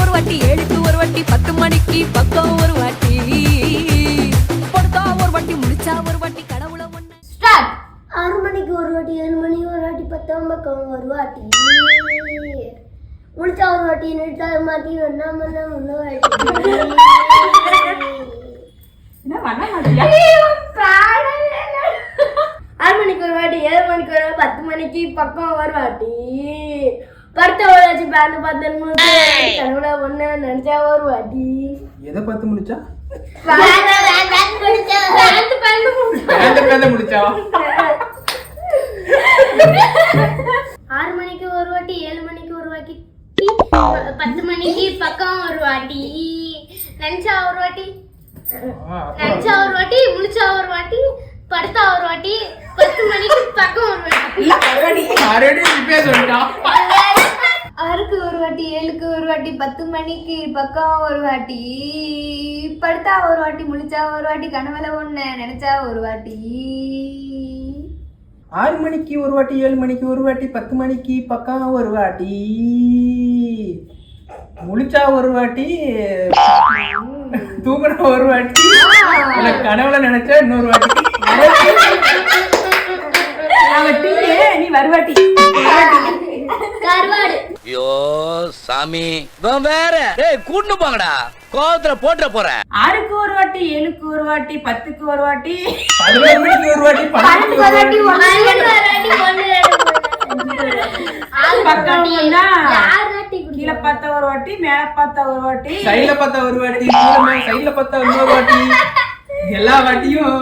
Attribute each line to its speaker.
Speaker 1: ஒரு வாட்டி 7க்கு ஒரு வாட்டி 10 மணிக்கு பக்கம் ஒரு வாட்டி படுத்தா ஒரு வாட்டி முடிச்சா ஒரு வாட்டி கடவுளை ஒண்ணு
Speaker 2: ஸ்டார்ட்.
Speaker 3: 6 மணிக்கு ஒரு வாட்டி 7 மணிக்கு ஒரு வாட்டி 10 பக்கம் ஒரு வாட்டி முடிச்சா ஒரு வாட்டி நிறுத்தா மாத்தி ஒன்னா மணி ஒன்னு வாட்டி
Speaker 2: என்ன பண்ண மாட்டியா?
Speaker 3: 6 மணிக்கு ஒரு வாட்டி 7 மணிக்கு ஒரு வாட்டி 10 மணிக்கு பக்கம் ஒரு வாட்டி படுத்த ஒரு வாட்டி பேண்ட் பார்த்து கடவுளை ஒண்ணு நினைச்சா ஒரு வாட்டி
Speaker 4: எதை பார்த்து முடிச்சா முடிச்சா
Speaker 3: 6 மணிக்கு ஒரு வாட்டி 7 மணிக்கு ஒரு வாட்டி 10 மணிக்கு பக்கம் ஒரு வாட்டி நினைச்சா ஒரு வாட்டி முழிச்சா ஒரு வாட்டி படுத்தா ஒரு வாட்டி 10 மணிக்கு பக்கம் ஒரு வாட்டி 6க்கு ஒரு வாட்டி 7க்கு ஒரு வாட்டி 10 மணிக்கு பக்கம் ஒரு வாட்டி படுத்தா ஒரு வாட்டி முழிச்சா ஒரு வாட்டி கனவுல ஒண்ணு நினைச்சா ஒரு வாட்டி
Speaker 4: 6 மணிக்கு ஒரு வாட்டி 7 மணிக்கு ஒரு வாட்டி 10 மணிக்கு பக்கம் ஒரு வாட்டி முழிச்சா ஒரு வாட்டி தூங்குன ஒரு வாட்டி கனவுல நினைச்சா இன்னொரு வாட்டி
Speaker 2: நீ வருவாட்டி
Speaker 3: கருவாடு.
Speaker 5: ஐயோ சாமி இவன் வேற டேய் கூட்டு போங்கடா கோவத்துல போட்டுற போறேன்
Speaker 2: 6க்கு ஒரு வாட்டி 7க்கு ஒரு வாட்டி 10க்கு ஒரு வாட்டி
Speaker 4: 11 மணிக்கு ஒரு வாட்டி 12
Speaker 3: ஒரு வாட்டி
Speaker 2: பக்கம் ஒண்ணா கீழே பார்த்தா ஒரு வாட்டி மேல பார்த்தா ஒரு வாட்டி
Speaker 4: சைடுல பார்த்தா ஒரு வாட்டி சைடுல பார்த்தா இன்னொரு வாட்டி எல்லா வாட்டியும்